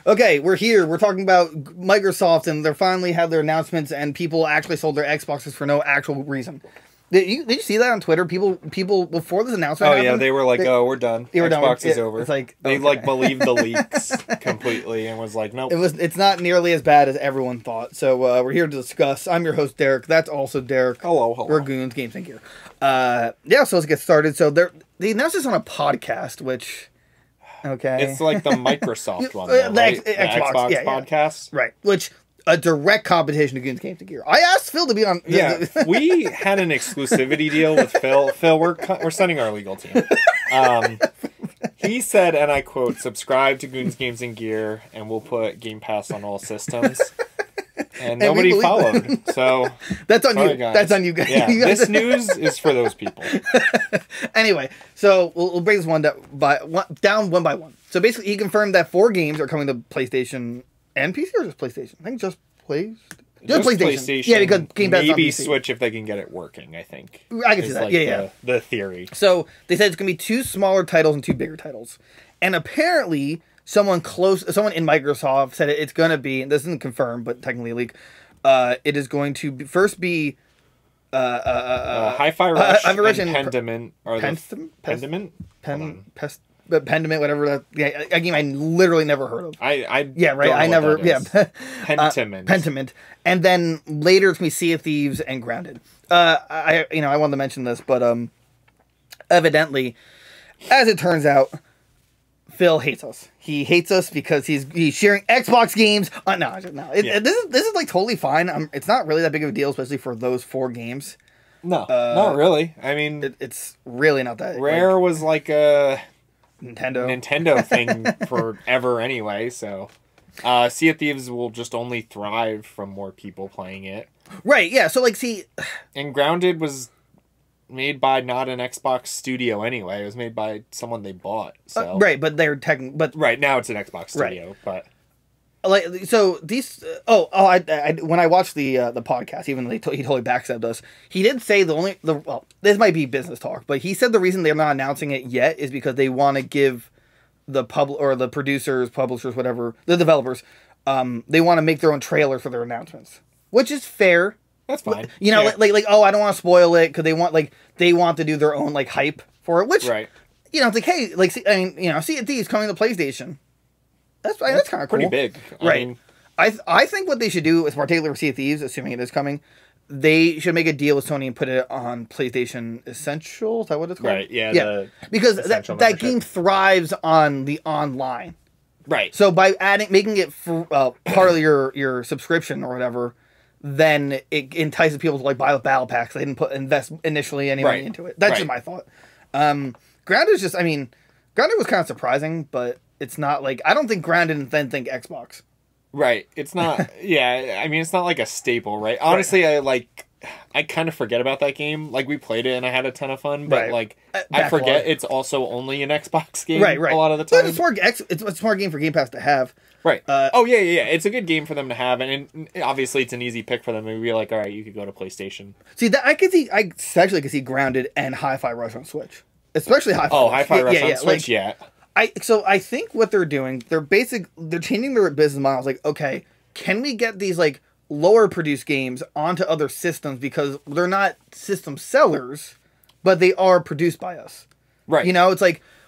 Okay, we're here. We're talking about Microsoft, and they finally had their announcements, and people actually sold their Xboxes for no actual reason. Did you see that on Twitter? People before this announcement happened, they were like, "Oh, we're done. Xbox is over." It's like they like believed the leaks completely and was like, "Nope." It's not nearly as bad as everyone thought. So we're here to discuss. I'm your host Derek. That's also Derek. Hello. We're Goons, Games and Gear. So let's get started. So they announced this on a podcast, which it's like the Microsoft one, though, right? The Xbox podcast, right? Which. A direct competition to Goons, Games and Gear. I asked Phil to be on. Yeah, we had an exclusivity deal with Phil. Phil, we're sending our legal team. He said, and I quote, "Subscribe to Goons, Games and Gear, and we'll put Game Pass on all systems." And nobody followed. So that's on you. Guys. That's on you guys. Yeah, this news is for those people. Anyway, so we'll break this down one by one. So basically, he confirmed that 4 games are coming to PlayStation. And PC or just PlayStation? I think just PlayStation. Yeah, because Game Pass maybe on PC. Switch if they can get it working, I think. I can see that. Like the theory. So they said it's going to be 2 smaller titles and 2 bigger titles. And apparently someone in Microsoft said it's going to be, and this isn't confirmed, but technically a leak, it is going to first be Hi-Fi Rush and Pendiment. But Pendiment, whatever that, a game I literally never heard of. Pentiment. And then later it's going to be Sea of Thieves and Grounded. I wanted to mention this, but evidently, as it turns out, Phil hates us. He hates us because he's sharing Xbox games. This is like totally fine. It's not really that big of a deal, especially for those 4 games. No, not really. I mean, it's really not that. Rare was like a Nintendo thing forever anyway, so Sea of Thieves will just only thrive from more people playing it. Right, yeah, so and Grounded was made by not an Xbox studio anyway. It was made by someone they bought. So right, but they're right now it's an Xbox studio, but so these when I watched the podcast, even though he totally backstabbed us, he did say this might be business talk, but he said the reason they're not announcing it yet is because they want to give the producers, publishers, whatever, the developers, they want to make their own trailer for their announcements, which is fair. That's fine. I don't want to spoil it because they want to do their own hype for it, which it's like, hey, Sea of Thieves coming to PlayStation. That's kind of cool. Pretty big. Right. I think what they should do, with particularly Sea of Thieves, assuming it is coming, they should make a deal with Sony and put it on PlayStation Essential. Is that what it's called? Right, yeah. Because that game thrives on the online. Right. So by making it part of your subscription or whatever, then it entices people to buy the battle packs. They didn't invest initially any money into it. That's just my thought. Grounded is Grounded was kind of surprising, but it's not I don't think Grounded and then think Xbox. Right. It's not. Yeah. I mean, it's not like a staple, right? Honestly, I kind of forget about that game. We played it and I had a ton of fun, but I forget it's also only an Xbox game. Right. A lot of the time, but it's a smart game for Game Pass to have. Right. Yeah. It's a good game for them to have, and obviously it's an easy pick for them to be like, all right, you could go to PlayStation. See, I especially could see Grounded and Hi-Fi Rush on Switch, especially Hi-Fi. Oh, Hi-Fi Rush on Switch, I think what they're doing, they're changing their business models. Okay, can we get these lower produced games onto other systems because they're not system sellers, but they are produced by us. Right. It's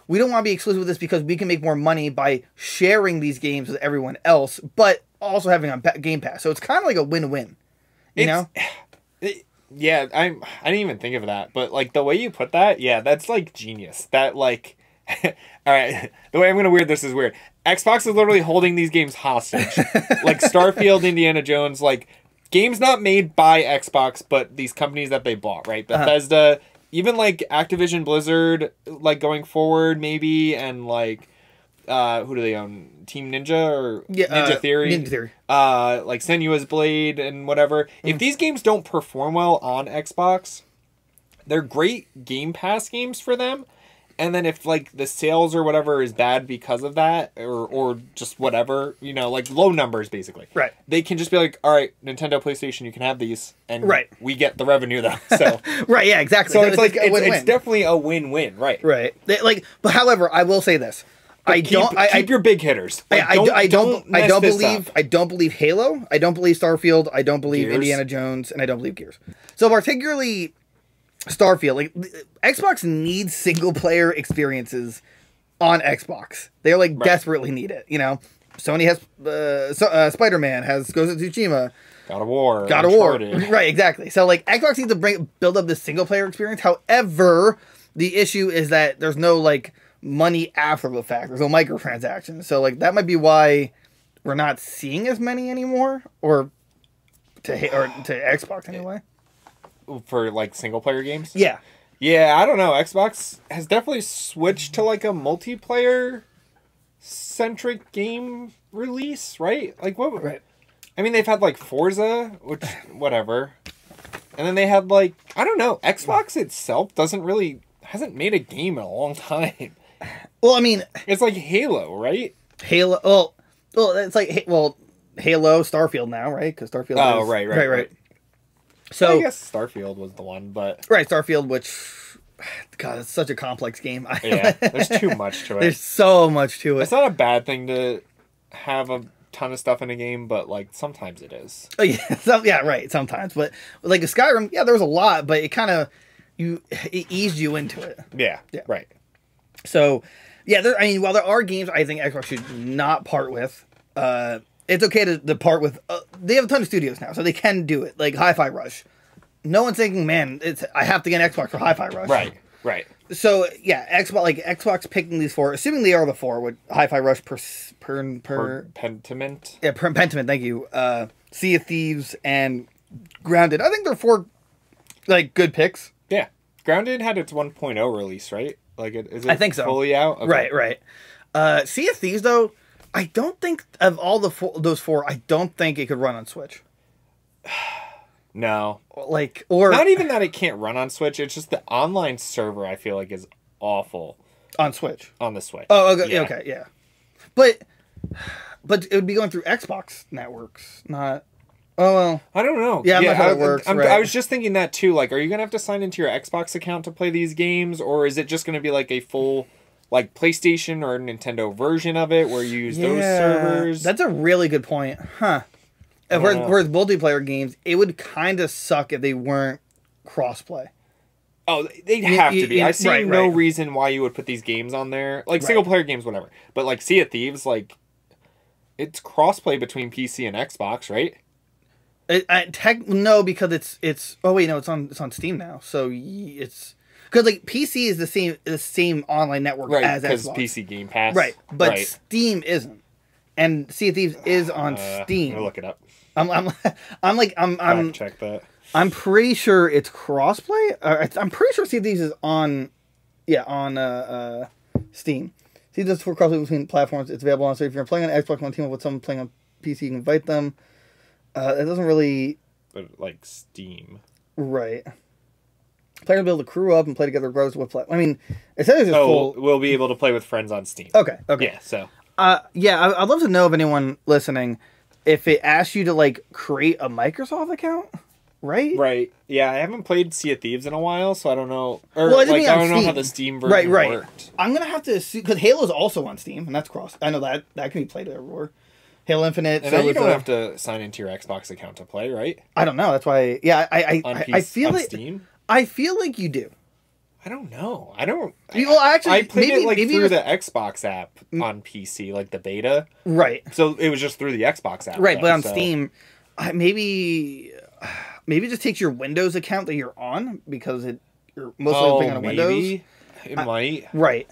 we don't want to be exclusive with this because we can make more money by sharing these games with everyone else, but also having a Game Pass. So it's kind of like a win-win. Yeah, I didn't even think of that, but the way you put that, that's genius. That all right, the way I'm going to weird this is weird. Xbox is literally holding these games hostage. Starfield, Indiana Jones, games not made by Xbox, but these companies that they bought, right? Bethesda, even Activision Blizzard, going forward maybe, and who do they own? Team Ninja or Ninja Theory? Ninja Theory. Senua's Blade and whatever. If these games don't perform well on Xbox, they're great Game Pass games for them. And then if the sales or whatever is bad because of that, or just whatever, low numbers basically. Right. They can just be like, all right, Nintendo, PlayStation, you can have these, and we get the revenue though. So right, yeah, exactly. So it's definitely a win-win, right? Right. But however, I will say this: Keep your big hitters. Like, I don't believe Halo. I don't believe Starfield. I don't believe Gears. Indiana Jones, and I don't believe Gears. So particularly Starfield, like Xbox needs single player experiences on Xbox. They're like desperately need it. You know, Sony has Spider-Man, has Ghost of Tsushima. God of War. Right, exactly. So like Xbox needs to build up this single player experience. However, the issue is that there's no like money after the fact. There's no microtransactions. So like that might be why we're not seeing as many anymore, or to Xbox anyway. For like single player games? Yeah. Yeah, I don't know. Xbox has definitely switched to like a multiplayer centric game release, right? Like what? Right. I mean, they've had like Forza, which whatever, and then they had like I don't know. Xbox itself hasn't made a game in a long time. Well, I mean, it's like Halo, right? Halo. Well, it's like Halo, Starfield now, right? Because Starfield. Oh, right. So well, I guess Starfield was the one, but Starfield, which God, it's such a complex game. Yeah, there's too much to it. There's so much to it. It's not a bad thing to have a ton of stuff in a game, but like sometimes it is. Oh yeah, right. Sometimes, but like a Skyrim, there was a lot, but it kind of it eased you into it. Yeah, right. So while there are games I think Xbox should not part with, it's okay to part with. They have a ton of studios now, so they can do it. Like Hi-Fi Rush. No one's thinking, man, I have to get an Xbox for Hi-Fi Rush. Right. So yeah, Xbox picking these four, assuming they are the four with Hi-Fi Rush Pentiment. Yeah, Pentiment. Thank you. Sea of Thieves and Grounded. I think they're four like good picks. Yeah, Grounded had its 1.0 release, right? Like, is it? I think so. Fully out. Okay. Right. Sea of Thieves, though, I don't think of all those four. I don't think it could run on Switch. No. Or not even that it can't run on Switch. It's just the online server. I feel like is awful on Switch. On the Switch. Oh, okay, yeah. Okay, yeah. But it would be going through Xbox networks, not. Oh well. I don't know. Yeah, I'm not sure how it works. I was just thinking that too. Like, are you gonna have to sign into your Xbox account to play these games, or is it just gonna be like a full, like PlayStation or Nintendo version of it where you use those servers? That's a really good point, huh? Whereas multiplayer games, it would kind of suck if they weren't crossplay. Oh, they'd have to be. I see no reason why you would put these games on there. Like single player games, whatever. But like Sea of Thieves, like it's crossplay between PC and Xbox, right? No, because it's. Oh wait, no, it's on Steam now. So it's because like PC is the same online network as Xbox. Because PC Game Pass, right? But Steam isn't, and Sea of Thieves is on Steam. I'm gonna look it up. I'm check that. I'm pretty sure it's crossplay. I'm pretty sure Sea of Thieves is on Steam. See, this for crossplay between platforms. It's available on. So if you're playing on Xbox on team up with someone playing on PC, you can invite them. It doesn't really. But like Steam. Right. Players will be able to crew up and play together regardless of what platform. I mean, it says it's full. We'll be able to play with friends on Steam. Okay. Yeah. So. I'd love to know if anyone listening, if it asks you to like create a Microsoft account. Right. Yeah, I haven't played Sea of Thieves in a while, so I don't know. I don't know how the Steam version worked. I'm gonna have to assume because Halo's also on Steam, and that's cross. I know that can be played everywhere. Halo Infinite. And then you don't have to sign into your Xbox account to play, right? I don't know. That's why. Yeah, I feel like Steam. I feel like you do. I don't know. I don't. Well, actually, I played it through the Xbox app on PC, like the beta. Right. So it was just through the Xbox app. Right, but on Steam, maybe it just takes your Windows account that you're on because you're mostly playing on Windows. It might. Right.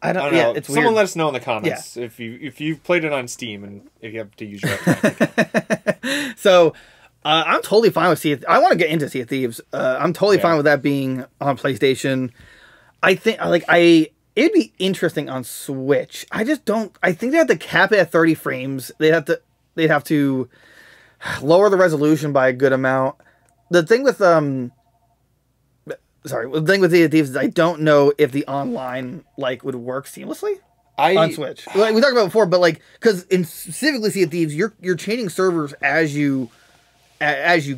I don't know. Yeah, it's Someone weird. let us know in the comments if you've played it on Steam and if you have to use your Xbox account. So. I'm totally fine with Sea of Thieves. I want to get into Sea of Thieves. I'm totally fine with that being on PlayStation. I think it'd be interesting on Switch. I just don't. I think they have to cap it at 30 frames. They'd have to lower the resolution by a good amount. The thing with the thing with Sea of Thieves is I don't know if the online would work seamlessly. On Switch, like we talked about before, but because in specifically Sea of Thieves, you're changing servers as you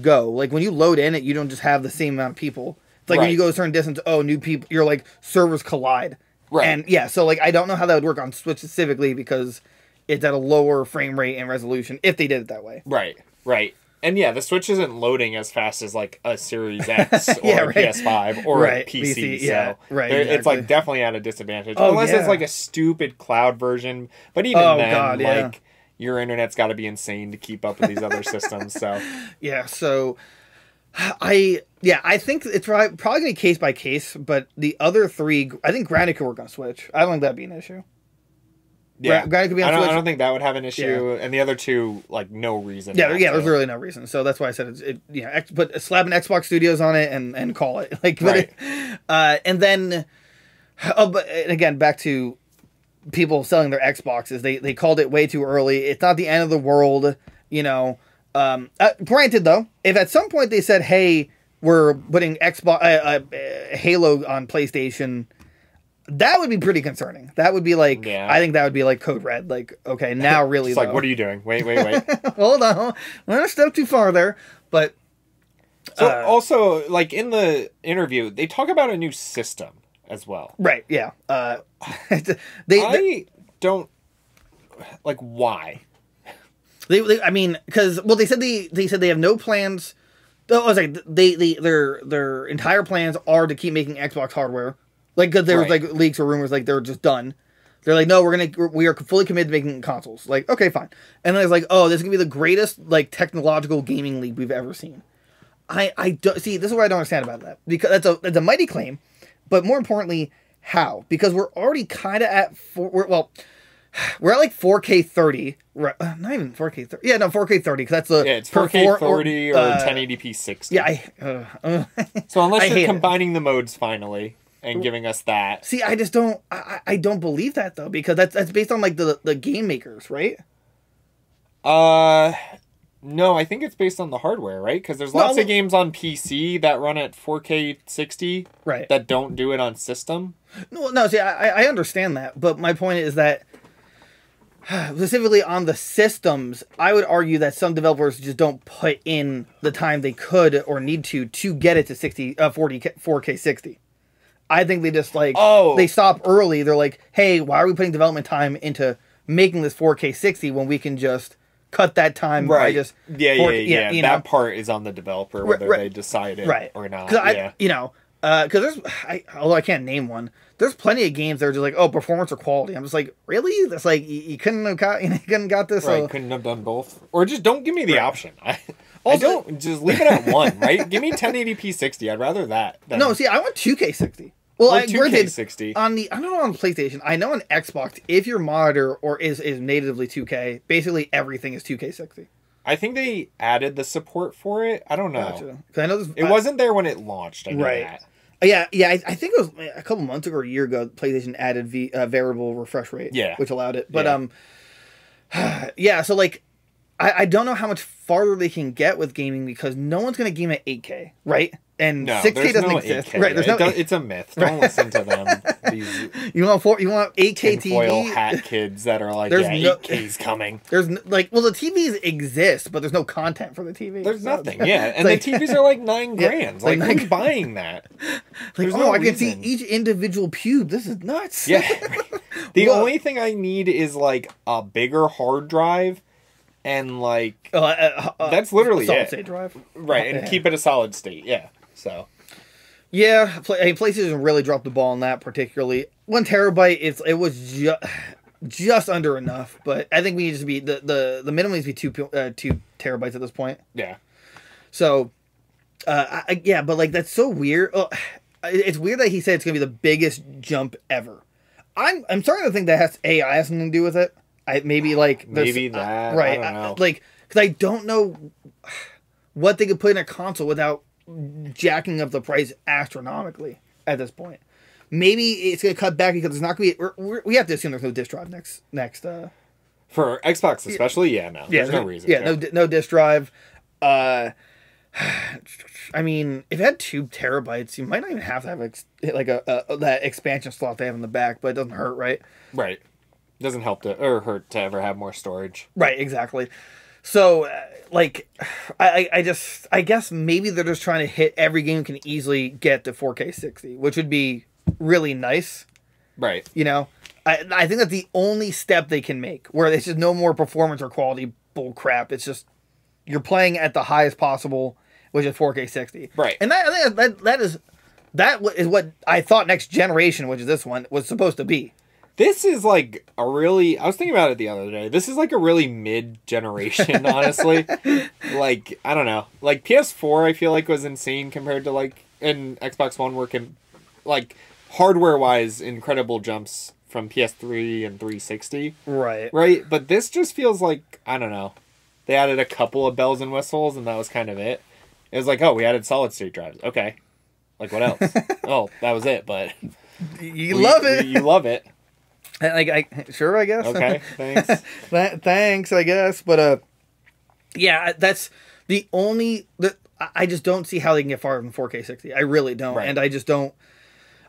go. Like when you load in it, you don't just have the same amount of people. It's like when you go a certain distance, new people, you're like servers collide. Right. And yeah, so like I don't know how that would work on Switch specifically because it's at a lower frame rate and resolution if they did it that way. Right. Right. And yeah, the Switch isn't loading as fast as like a Series X or Yeah, a right. PS5 or a Right, PC. yeah, so right, it's like exactly. definitely at a disadvantage. Oh, Unless yeah. it's like a stupid cloud version. But even Oh, then, God, yeah. like your internet's got to be insane to keep up with these other systems. So Yeah, so I think it's probably gonna be case by case, but the other three, I think granted could work on Switch. I don't think that'd be an issue. yeah, Granted could be on Switch. I don't think that would have an issue. And the other two, like no reason. Yeah, not yeah. to. There's really no reason. So that's why I said put slap an Xbox Studios on it and call it like. But Right. and then, but again, back to people selling their Xboxes. They called it way too early. It's not the end of the world, you know. Granted, though, if at some point they said, "Hey, we're putting Xbox Halo on PlayStation," that would be pretty concerning. That would be like, I think that would be like code red. Like, okay, now really, It's like, what are you doing? Wait. Hold on, we're not a step too far there. But so also, like in the interview, they talk about a new system as well. Right? Yeah. I don't like why. I mean, because they said they have no plans. Oh, I was like, their entire plans are to keep making Xbox hardware. Like, because there was like leaks or rumors like they were just done. They're like, no, we are fully committed to making consoles. Like, okay, fine. And then it's like, oh, this is gonna be the greatest like technological gaming leap we've ever seen. I don't see. This is what I don't understand about that, because that's a mighty claim, but more importantly, how? Because we're already kind of at we're at like 4K 30. Right, not even 4K 30. Yeah, no, 4K 30 because that's the it's 4K 30 or 1080p 60. Yeah, so unless I you're combining the modes finally and giving us that. See, I just don't. I don't believe that though, because that's based on like the game makers, right? No, I think it's based on the hardware, right? Because there's lots of games on PC that run at 4K 60, right? That don't do it on system. No. See, I understand that, but my point is that specifically on the systems, I would argue that some developers just don't put in the time they could or need to get it to 4K 60. I think they just like they stop early. They're like, hey, why are we putting development time into making this 4K 60 when we can just cut that time by just yeah. You that know? part is on the developer whether they decide it or not. Because although I can't name one, there's plenty of games that are just like, oh, performance or quality. I'm just like, really? That's like you couldn't have got this. Right, so. Couldn't have done both, or just don't give me the option. I don't just leave it at one. Right, give me 1080p 60. I'd rather that. No, see, I want 2K 60. Well, 2K 60 on I don't know on PlayStation. I know on Xbox, if your monitor is natively 2K, basically everything is 2K 60. I think they added the support for it. I don't know. Gotcha. I know it wasn't there when it launched. I know that. Yeah. I think it was a couple months ago or a year ago. PlayStation added variable refresh rate. Yeah, which allowed it. But so like, I don't know how much farther they can get with gaming because no one's gonna game at 8K, right? And 6K doesn't exist. 8K. Right? It's a myth. Don't listen to them. These you want 8K tinfoil TV hat kids that are like, 8K's coming. There's the TVs exist, but there's no content for the TV. There's nothing. Yeah, and the TVs are like $9,000. Like who's buying that? Like, I can see each individual pube. This is nuts. Yeah. The only thing I need is like a bigger hard drive. And like that's literally solid it. State drive, right? And keep it a solid state. Yeah. So. Yeah, PlayStation really dropped the ball on that particularly. 1 terabyte, it was just under enough, but I think we need to be the minimum needs to be 2 terabytes at this point. Yeah. So, but like that's so weird. It's weird that he said it's gonna be the biggest jump ever. I'm starting to think that has something to do with it. Maybe that. Right. I don't know. Because I don't know what they could put in a console without jacking up the price astronomically at this point. Maybe it's going to cut back because there's not going to be. We have to assume there's no disc drive next. For Xbox especially, there's no reason. Yeah, no disc drive. I mean, if it had 2 terabytes, you might not even have to have that expansion slot they have in the back, but it doesn't hurt, right? Right. Doesn't help hurt to ever have more storage. Right, exactly. So, I guess maybe they're just trying to hit every game can easily get to 4K 60, which would be really nice. Right. You know, I think that's the only step they can make, where it's just no more performance or quality bull crap. It's just you're playing at the highest possible, which is 4K 60. Right. And I think that is what I thought next generation, which is this one, was supposed to be. This is like a really, I was thinking about it the other day. This is like a really mid-generation, honestly. Like, I don't know. Like PS4 I feel like was insane compared to like, and Xbox One were like hardware-wise incredible jumps from PS3 and 360. Right. Right? But this just feels like, I don't know. They added a couple of bells and whistles and that was kind of it. It was like, oh, we added solid state drives. Okay. Like what else? Oh, that was it, but you love it. You love it. Like, sure, I guess. Okay, thanks. Thanks, I guess. But yeah, that's the only. I just don't see how they can get farther than 4K 60. I really don't, Right. and I just don't.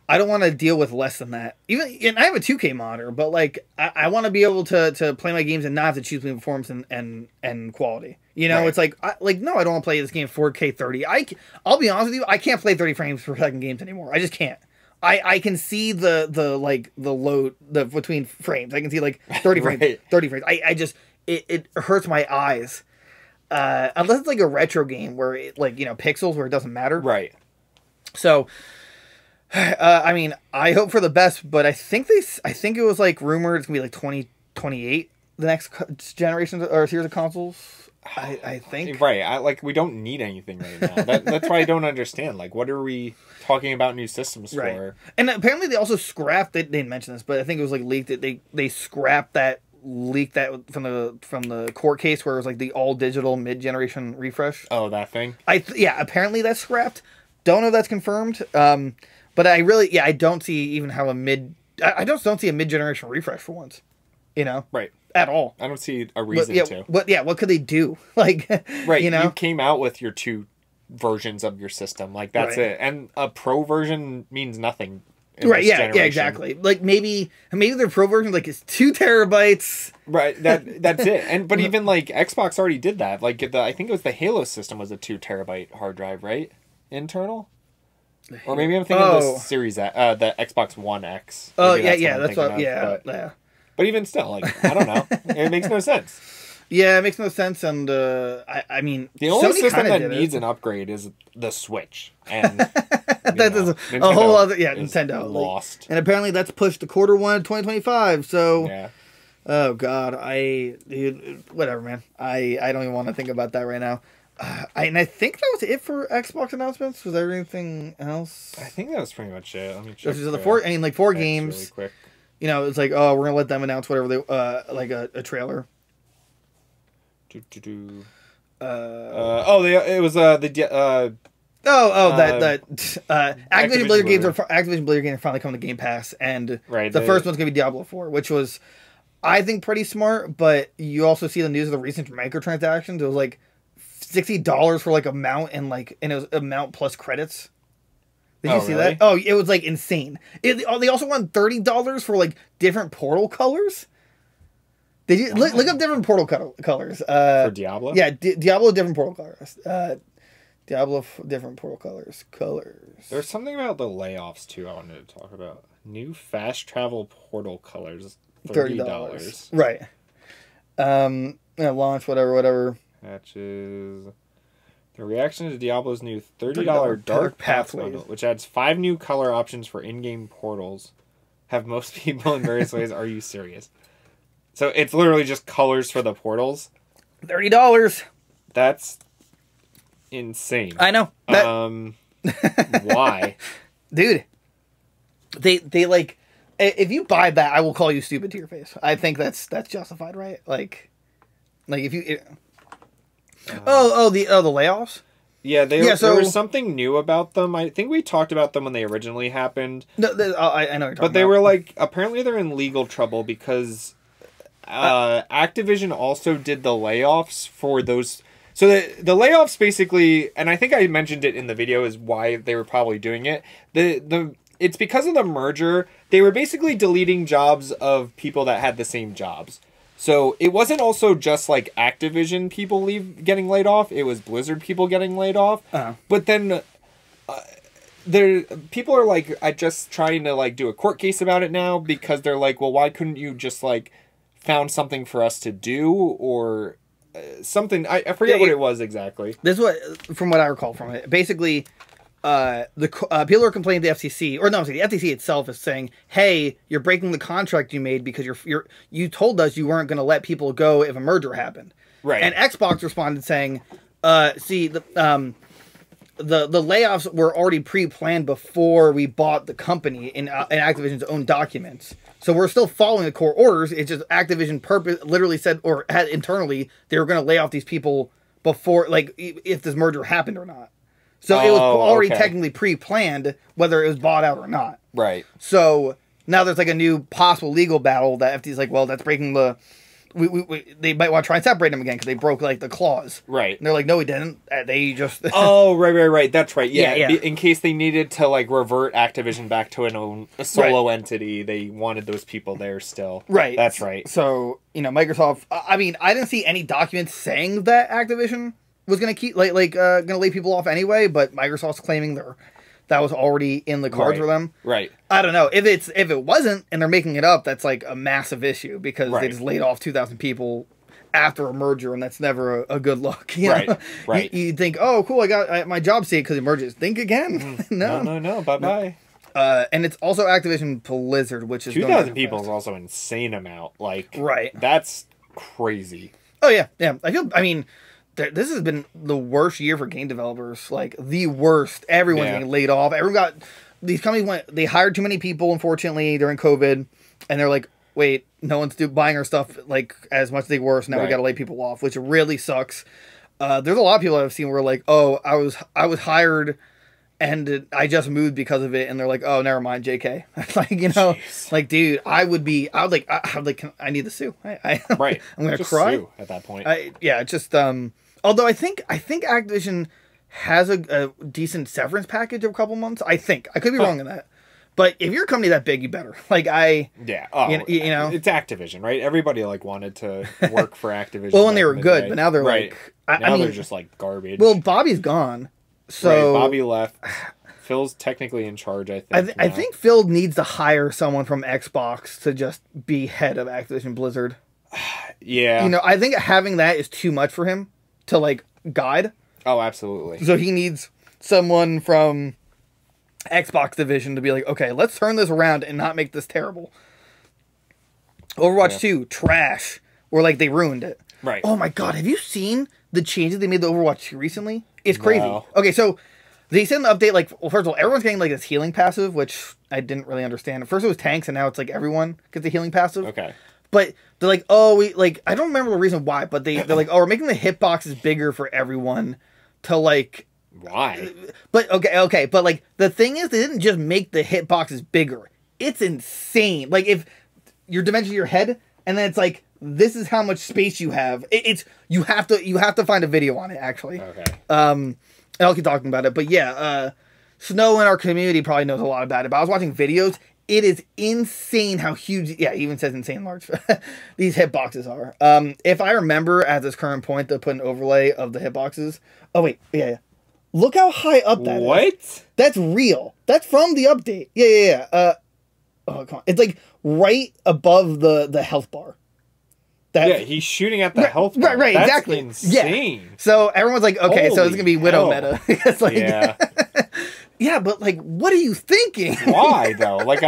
I don't want to deal with less than that. And I have a 2K monitor, but like I want to be able to play my games and not have to choose between performance and quality. You know, Right. it's like no, I don't want to play this game 4K 30. I'll be honest with you, I can't play 30 frames per second games anymore. I just can't. I can see the load between frames. I can see like 30 frames, Right. 30 frames. I just it hurts my eyes. Unless it's like a retro game where it, like, you know, pixels where it doesn't matter. Right. So I mean, I hope for the best, but I think it was like rumored it's gonna be like 2028 the next generation or series of consoles. I think. Right. We don't need anything right now. That's why I don't understand. Like, what are we talking about new systems Right. for? And apparently they also scrapped. They didn't mention this, but I think it was like leaked. That they scrapped that leaked that from the court case where it was like the all digital mid generation refresh. Oh, that thing. Yeah. Apparently that's scrapped. Don't know if that's confirmed. But I don't see even how I just don't see a mid generation refresh for once. You know. Right. At all. I don't see a reason to. What could they do? Like, Right. You know, You came out with your two versions of your system. Like, that's Right. it. And a pro version means nothing. Right? This Yeah. generation. Yeah. Exactly. Like maybe their pro version like is 2 terabytes. Right. That's it. But even like Xbox already did that. Like I think it was the Halo system was a 2 terabyte hard drive, right? Internal. Or maybe I'm thinking of the Series, the Xbox One X. Oh Maybe yeah. what I'm That's what. thinking of, Yeah. But even still, like, I don't know. It makes no sense. Yeah, it makes no sense, and I mean, The only Sony system kinda that did needs it. an upgrade is the Switch. And That is a whole other Nintendo like, lost. and apparently that's pushed to Q1 of 2025. So, Yeah. oh god, dude, whatever, man. I don't even want to think about that right now. I think that was it for Xbox announcements. Was there anything else? I think that was pretty much it. Let me check. There's four games. Really quick. You know, it's like, oh, we're gonna let them announce whatever they like a trailer. It was Activision Activision Blizzard games Blizzard. Activision Blizzard games are finally coming to Game Pass, and Right, the first one's gonna be Diablo 4, which was, I think, pretty smart. But you also see the news of the recent microtransactions. It was like $60 for like a mount, and it was a mount plus credits. Did you see really? that? Oh, it was like insane. They also want $30 for like different portal colors. Did you look up different portal colors? For Diablo? Yeah, Diablo different portal colors. Different portal colors. There's something about the layoffs too I wanted to talk about. New fast travel portal colors, $30. Right. Launch whatever. Patches. The reaction to Diablo's new $30 Dark Paths bundle, which adds 5 new color options for in-game portals, have most people in various ways. Are you serious? So it's literally just colors for the portals. $30. That's insane. I know. Why? Dude. They like, if you buy that, I will call you stupid to your face. I think that's justified, right? Like if you the layoffs? Yeah, there so was something new about them. I think we talked about them when they originally happened. No, I know what you're talking But they about. were like, apparently they're in legal trouble because Activision also did the layoffs for those. So the layoffs basically, and I think I mentioned it in the video, is why they were probably doing it. It's because of the merger. They were basically deleting jobs of people that had the same jobs. So it wasn't also just like Activision people getting laid off. It was Blizzard people getting laid off. Uh-huh. But then people are like, I just trying to like do a court case about it now because they're like, well, why couldn't you just like found something for us to do or something? I forget what it was exactly. This is what, from what I recall from it, basically, people are complaining to the FCC, or no, the FTC itself is saying, "Hey, you're breaking the contract you made because you told us you weren't going to let people go if a merger happened." Right. And Xbox responded saying, "See, the layoffs were already pre-planned before we bought the company in Activision's own documents. So we're still following the core orders. It's just Activision literally said, or had internally, they were going to lay off these people before, like, if this merger happened or not. So it was already technically pre-planned, whether it was bought out or not. Right. So now there's like a new possible legal battle that FTC's like, well, that's breaking the... they might want to try and separate them again because they broke like the clause. Right. And they're like, no, we didn't. They just... Oh, right. That's right. Yeah. Yeah. In case they needed to like revert Activision back to a solo entity, they wanted those people there still. Right. That's right. So, Microsoft... I mean, I didn't see any documents saying that Activision was going to keep going to lay people off anyway, but Microsoft's claiming that was already in the cards for them. Right. I don't know. If it wasn't and they're making it up, that's like a massive issue because they just laid off 2,000 people after a merger, and that's never a good look. You know? Right. You think, oh, cool, I got my job saved because it merges. Think again. No. Bye-bye. And it's also Activision Blizzard, which is 2,000 people is also an insane amount. Like, that's crazy. Oh, yeah. I mean... This has been the worst year for game developers, like the worst. Everyone's getting laid off. These companies they hired too many people, unfortunately, during COVID, and they're like, wait, no one's buying our stuff like as much as they were, so now we got to lay people off, which really sucks. There's a lot of people I've seen where like, oh, I was hired and I just moved because of it, and they're like, oh, never mind, JK. Like, Jeez. Like, dude, I would like, I need to sue. I'm gonna just cry sue at that point. Although I think Activision has a decent severance package of a couple months. I think I could be wrong in that, but if you're a company that big, you better. Like it's Activision, right? Everybody like wanted to work for Activision. Well, when they were good, but now they're like now they're just like garbage. Well, Bobby's gone, so Bobby left. Phil's technically in charge. I think Phil needs to hire someone from Xbox to just be head of Activision Blizzard. Yeah, I think having that is too much for him to like guide. Oh, absolutely. So he needs someone from Xbox division to be like, okay, let's turn this around and not make this terrible. Overwatch 2, trash. Or like they ruined it. Right. Oh my god, have you seen the changes they made to Overwatch 2 recently? It's crazy. No. Okay, so they sent an update, like, well, first of all, everyone's getting like this healing passive, which I didn't really understand. At first it was tanks, and now it's like everyone gets the healing passive. Okay. But they're like, oh, I don't remember the reason why, but they're like, oh, we're making the hitboxes bigger for everyone to like... Why? But, okay, but like, the thing is, they didn't just make the hitboxes bigger. It's insane. Like, if your dimension of your head, and then it's like, this is how much space you have. You have to find a video on it, actually. Okay. And I'll keep talking about it, but yeah, Snow in our community probably knows a lot about it, but I was watching videos. It is insane how huge, yeah, it even says insane large, these hitboxes are. If I remember at this current point to put an overlay of the hitboxes. Oh, wait, yeah. Look how high up that is. What? That's real. That's from the update. Yeah. Oh, come on. It's like right above the health bar. Yeah, he's shooting at the health bar. Right, That's exactly. insane. Yeah. So everyone's like, okay, so it's going to be Widow meta. It's like, yeah. Yeah, but like, what are you thinking? Why though? Like,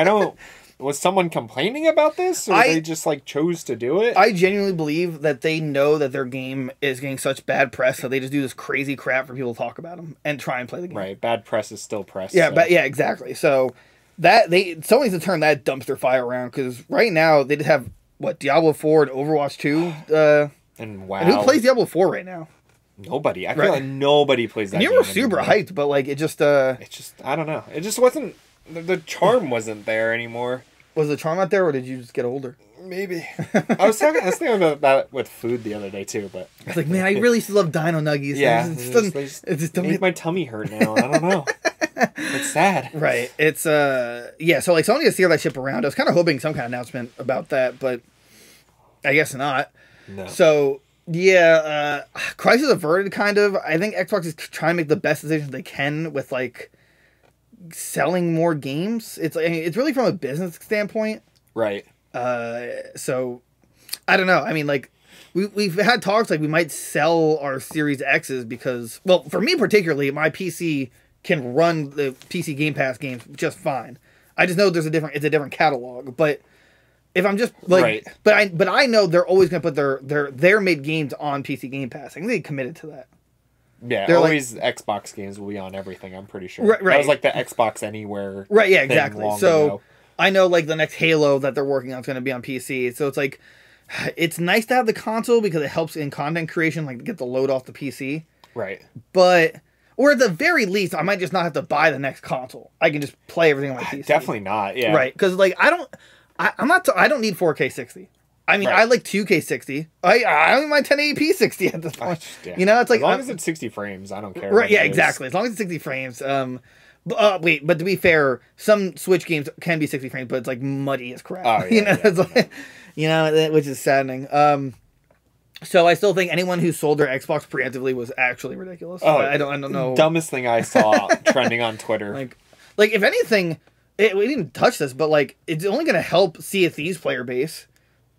was someone complaining about this, or they just like chose to do it? I genuinely believe that they know that their game is getting such bad press, so they just do this crazy crap for people to talk about them and try and play the game. Right, bad press is still press. Yeah, but yeah, exactly. So someone needs to turn that dumpster fire around, because right now they just have Diablo 4 and Overwatch 2. And wow, and who plays Diablo 4 right now? Nobody. I feel like nobody plays that. And you were super hyped, but like it just I don't know. It just wasn't. The charm wasn't there anymore. Was the charm out there, or did you just get older? Maybe. I was thinking about that with food the other day too, but it's like, man, I really used to love Dino Nuggies. Yeah, it just made my tummy hurt now. I don't know. It's sad. Right. It's yeah. So like, someone needs to steer that ship around. I was kind of hoping some kind of announcement about that, but I guess not. No. So yeah, crisis averted. Kind of. I think Xbox is trying to make the best decisions they can with like selling more games. It's like, it's really from a business standpoint. Right. So I don't know. I mean, like we've had talks like we might sell our Series X's because, well, for me particularly, my PC can run the PC Game Pass games just fine. I just know it's a different catalog, but if I'm just like, right. but I know they're always gonna put their made games on PC Game Pass. I think they committed to that. Yeah, they're always like, Xbox games will be on everything. I'm pretty sure. Right. That was like the Xbox Anywhere. Right. Yeah. Exactly. So ago. I know like the next Halo that they're working on is going to be on PC. So it's like, it's nice to have the console because it helps in content creation, like to get the load off the PC. Right. But, or at the very least, I might just not have to buy the next console. I can just play everything on my PC. Definitely not. Yeah. Right. Because like I don't need 4K 60. I mean, right. I like 2K 60. I don't mind 1080p 60 at this point. Yeah. You know, it's like as long as it's 60 frames, I don't care. Right? Yeah, exactly. As long as it's 60 frames. Wait, but to be fair, some Switch games can be 60 frames, but it's like muddy as crap. Oh, yeah, you know, yeah, it's like, you know, which is saddening. So I still think anyone who sold their Xbox preemptively was actually ridiculous. Oh, I don't know. Dumbest thing I saw trending on Twitter. Like if anything, we didn't touch this, but like it's only going to help Sea of Thieves player base.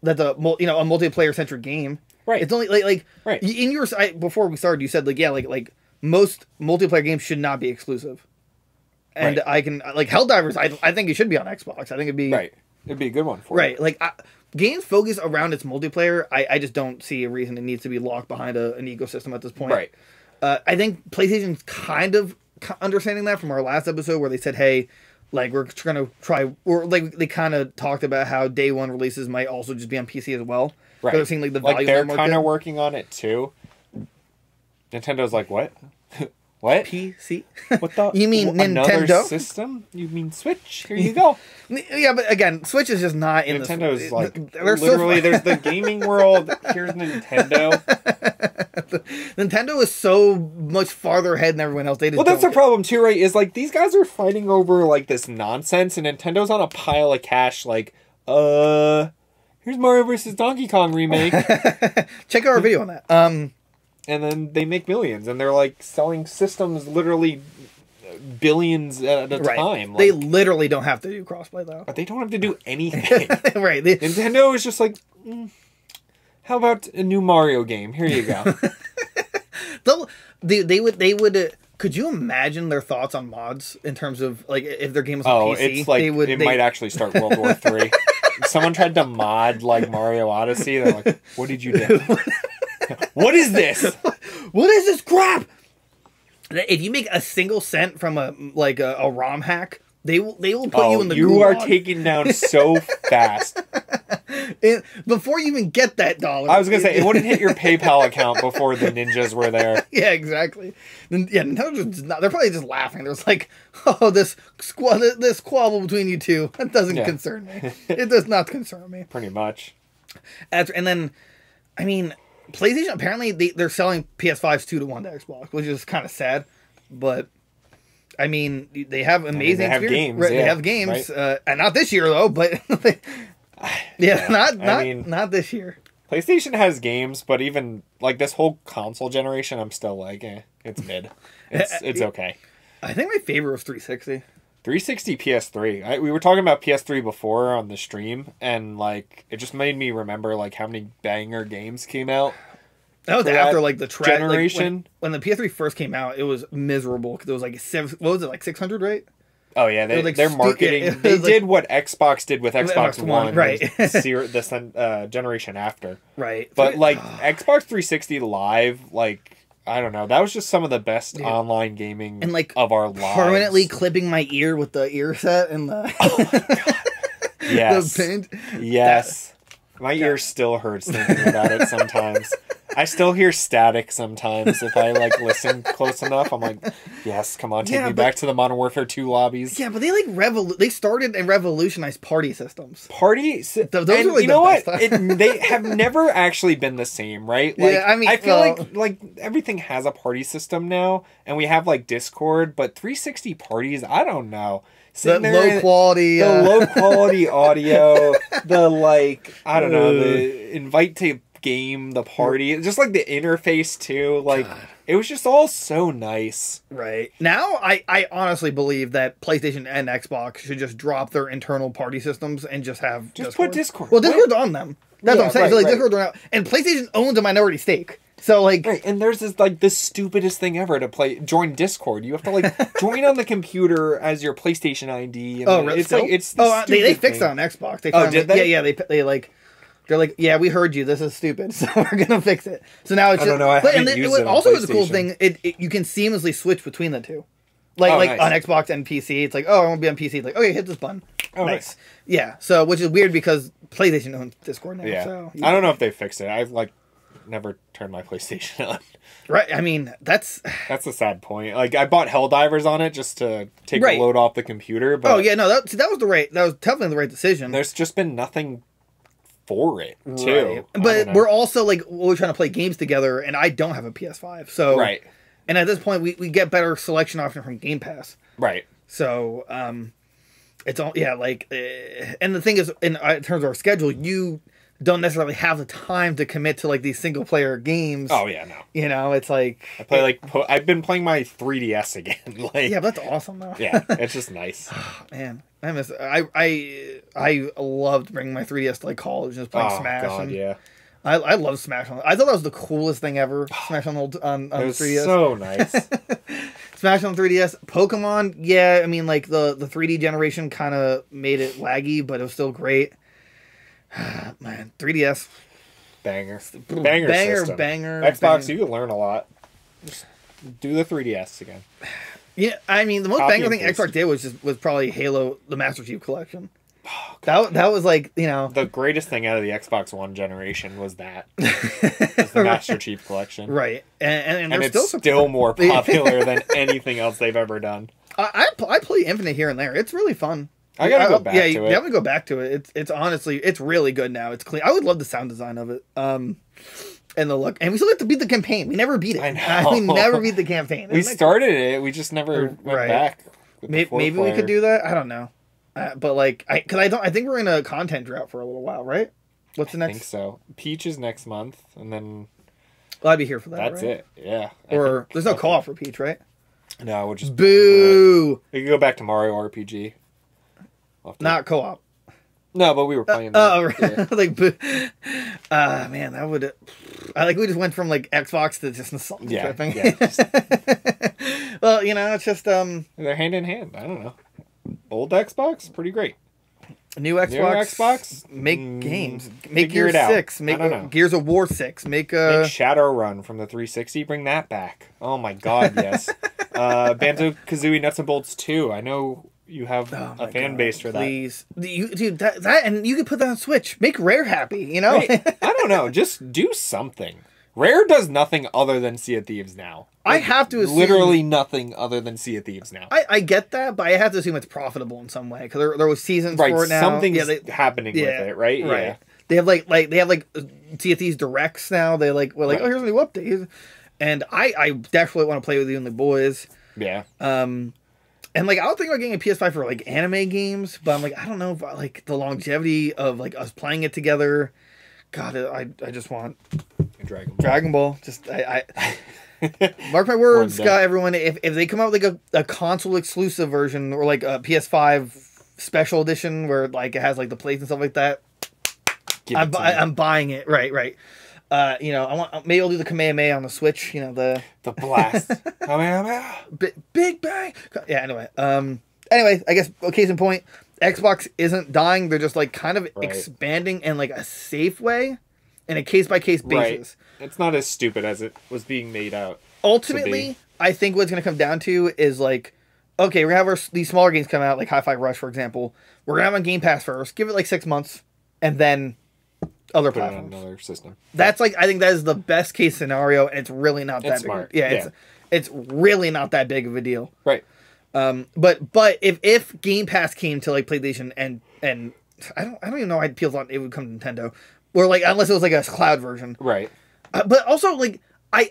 That a multiplayer centric game. Right. It's only like right. In your before we started, you said like like most multiplayer games should not be exclusive. And right. I can like Helldivers. I think it should be on Xbox. I think it'd be right. It'd be a good one for right. Like games focused around its multiplayer. I just don't see a reason it needs to be locked behind an ecosystem at this point. Right. I think PlayStation's kind of understanding that from our last episode where they said, hey, like we're gonna try, or like they kind of talked about how day one releases might also just be on PC as well. Right. They're seeing like the value. Like they're kind of working on it too. Nintendo's like, what? What? PC? What the? You mean another Nintendo system? You mean Switch? Here you go. Yeah, but again, Switch is just not in Nintendo's like literally. There's the gaming world. Here's Nintendo. Nintendo is so much farther ahead than everyone else. They just that's the problem too, right? Is like these guys are fighting over like this nonsense, and Nintendo's on a pile of cash. Like, here's Mario vs. Donkey Kong remake. Check out our video on that. And then they make millions, and they're like selling systems literally billions at a time. Like, they literally don't have to do crossplay though. But they don't have to do anything. Right. Nintendo is just like, how about a new Mario game? Here you go. They would. Could you imagine their thoughts on mods in terms of like if their game was on PC? It's like it might actually start World War III. If someone tried to mod like Mario Odyssey, they're like, "What did you do? What is this? What is this crap?" If you make a single cent from a ROM hack, they will put you in the. You are taken down so fast. Before you even get that dollar. I was gonna say it wouldn't hit your PayPal account before the ninjas were there. Yeah, exactly. Yeah, they're probably just laughing. There's like, oh, this squabble between you two. That doesn't concern me. It does not concern me. Pretty much. And then, I mean, PlayStation apparently they're selling PS5s 2-1 to Xbox, which is kind of sad, but. I mean, they have amazing. They have games. Right, they have games, right? And not this year though. But not this year. PlayStation has games, but even like this whole console generation, I'm still like, it's mid. It's okay. I think my favorite was 360. 360 PS3. We were talking about PS3 before on the stream, and like it just made me remember like how many banger games came out. That was after like the generation. Like, when the PS3 first came out, it was miserable because it was like what was it, like 600, right? Oh yeah, their marketing. They did what Xbox did with Xbox One, right? The generation after, right? But like Xbox 360 Live, like I don't know, that was just some of the best online gaming and like of our lives. Permanently clipping my ear with the ear set and the. Oh my god! Yes. The paint. Yes. My ear still hurts thinking about it sometimes. I still hear static sometimes if I like listen close enough. I'm like, yes, come on, take me back to the Modern Warfare 2 lobbies. Yeah, but they like they started and revolutionized party systems. Those are like you know what? They have never actually been the same, right? Like, yeah, I mean, I feel like everything has a party system now, and we have like Discord, but 360 parties, I don't know. The low quality audio, the like, I don't know, the invite to game, the party, just like the interface too. Like it was just all so nice. Right. Now, I honestly believe that PlayStation and Xbox should just drop their internal party systems and just have put Discord. Well, Discord's on them. That's what I'm saying. Right, So, like, right. Discord's on out. And PlayStation owns a minority stake. So, like... Right, and there's this, like, the stupidest thing ever to join Discord. You have to, like, join on the computer as your PlayStation ID. And really? It's like, it's they fixed it on Xbox. They did they? Yeah, they like... They're like, yeah, we heard you. This is stupid, so we're gonna fix it. So now it's just... I don't know. I haven't used it on also, it's a cool PlayStation. thing. You can seamlessly switch between the two. Like nice. on Xbox and PC, it's like, oh, I want to be on PC. It's like, okay, hit this button. Oh, nice. Yeah. So, which is weird because PlayStation owns Discord now. Yeah. So, I don't know if they fixed it. I've, like, never turned my PlayStation on. Right. I mean, that's a sad point. Like, I bought Helldivers on it just to take the load off the computer. But oh yeah, no, that was definitely the right decision. There's just been nothing for it too. Right. But we're also like we're trying to play games together, and I don't have a PS5, so right. And at this point, we get better selection option from Game Pass. Right. So it's all like, and the thing is, in terms of our schedule, you don't necessarily have the time to commit to like these single player games. Oh yeah, no. You know, it's like I play I've been playing my 3DS again. Like yeah, but that's awesome though. Yeah, it's just nice. Man, I miss. I loved bringing my 3DS to like college and just playing Smash. God, and yeah. I love Smash. I thought that was the coolest thing ever. Smash on the 3DS. So nice. Smash on 3DS. Pokemon, yeah. I mean, like the 3D generation kind of made it laggy, but it was still great. Man, 3DS. Banger system. Xbox, you can learn a lot. Just do the 3DS again. Yeah, I mean, the most banger thing Xbox did was probably Halo, the Master Chief Collection. Oh, that was like, you know, the greatest thing out of the Xbox One generation was that was the Master Chief Collection, right? And it's still more popular than anything else they've ever done. I play Infinite here and there. It's really fun. I gotta go back to it. Yeah, you definitely go back to it. It's honestly, it's really good now. It's clean. I would love the sound design of it. And the look. And we still have to beat the campaign. We never beat it. I know. We never beat the campaign. We started it. We just never went back. Maybe we could do that. I don't know. But like, I think we're in a content drought for a little while, right? What's the next? I think so. Peach is next month, and then well, I'd be here for that. That's right? it. Yeah. Or there's no co-op for Peach, right? No, we'll just boo. We can go back to Mario RPG. Not co-op. No, but we were playing. Yeah. Like, man, that would. We just went from like Xbox to just nostalgia tripping. Yeah. Well, you know, it's just they're hand in hand. I don't know. Old Xbox, pretty great. New Xbox, make games. Make Gears 6. Make Gears of War 6. Make Shadowrun from the 360. Bring that back. Oh my god, yes. Banjo-Kazooie Nuts and Bolts 2. I know you have a fan base for that. Please. Dude, that and you could put that on Switch. Make Rare happy, you know? Right. I don't know. Just do something. Rare does nothing other than Sea of Thieves now. I have to assume... Literally nothing other than Sea of Thieves now. I get that, but I have to assume it's profitable in some way. Because there was seasons for it now. Something's happening with it, right? Right. Yeah. They have like Sea of Thieves directs now. We're like, oh, here's a new update. And I definitely want to play with you and the boys. Yeah. And like I was thinking about getting a PS5 for like anime games, but I'm like, I don't know about like the longevity of like us playing it together. God, I just want Dragon Ball. Just I mark my words, Scott. Everyone, if they come out with like a console exclusive version or like a PS5 special edition where like it has like the plates and stuff like that, I'm buying it. Right. You know, maybe I'll do the Kamehameha on the Switch. You know, the blast. Kamehameha. Big bang. Yeah. Anyway, I guess case in point, Xbox isn't dying. They're just like kind of expanding in like a safe way, in a case by case basis. Right. It's not as stupid as it was being made out. Ultimately, I think what it's going to come down to is like, okay, we're gonna have these smaller games come out, like Hi-Fi Rush, for example. We're gonna have on Game Pass first. Give it like 6 months, and then other platforms. Another system. That's like, I think that is the best case scenario, and it's really not that smart. big. Yeah, it's really not that big of a deal. Right. But if Game Pass came to like PlayStation and I don't even know how people thought it would come to Nintendo, or like unless it was like a cloud version. Right. But also like I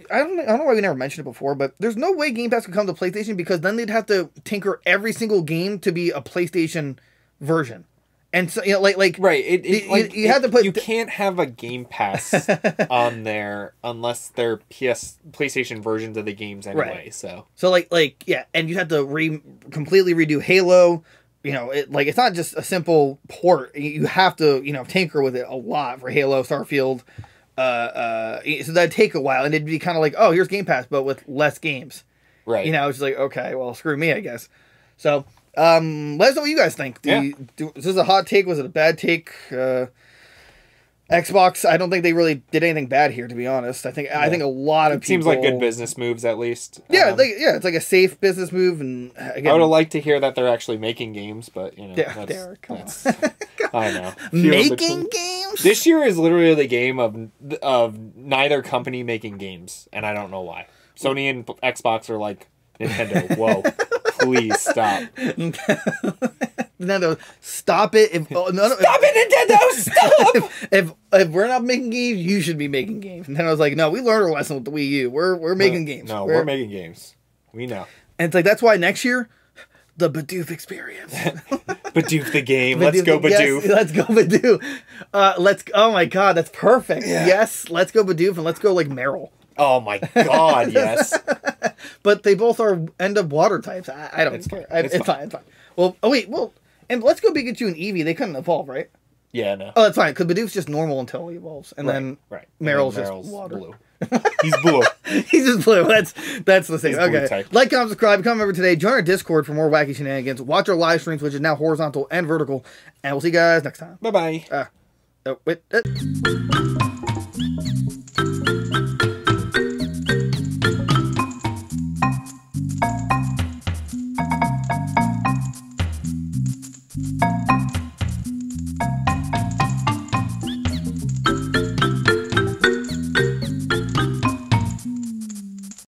don't know why we never mentioned it before, but there's no way Game Pass could come to PlayStation because then they'd have to tinker every single game to be a PlayStation version. And so, you know, like right. You have to put. You can't have a Game Pass on there unless they're PlayStation versions of the games anyway. Right. So Yeah, and you have to completely redo Halo. You know, it's not just a simple port. You have to, tinker with it a lot for Halo, Starfield. So that'd take a while, and it'd be kind of like, oh, here's Game Pass, but with less games. Right. It's just like, okay, well, screw me, I guess. So, let us know what you guys think. Is this a hot take? Was it a bad take? Xbox, I don't think they really did anything bad here, to be honest. I think a lot of people... Seems like good business moves, at least. Yeah, it's like a safe business move, and again... I would have liked to hear that they're actually making games, but, Derek, come on. I know. Making games? This year is literally the game of neither company making games, and I don't know why. Sony and Xbox are like, Nintendo, whoa, please stop. Nintendo, stop it! Stop it, Nintendo! Stop! If we're not making games, you should be making games. And then I was like, no, we learned our lesson with the Wii U. We're making games. No, we're making games. We know. And it's like that's why next year, the Bidoof experience. Bidoof the game. Let's go Bidoof. Yes, let's go Bidoof. Oh my god, that's perfect. Yeah. Yes, let's go Bidoof and let's go like Meryl. Oh my god, yes. But they both are end up water types. I don't care. It's fine. Well, and let's go Pikachu and Eevee. They couldn't evolve, right? Yeah, no. Oh, that's fine, because Bidoof's just normal until he evolves. And then Meryl's just water. Blue. He's blue. He's just blue. That's the same. He's okay. Like, comment, subscribe, come over today. Join our Discord for more wacky shenanigans. Watch our live streams, which is now horizontal and vertical. And we'll see you guys next time. Bye-bye. Wait.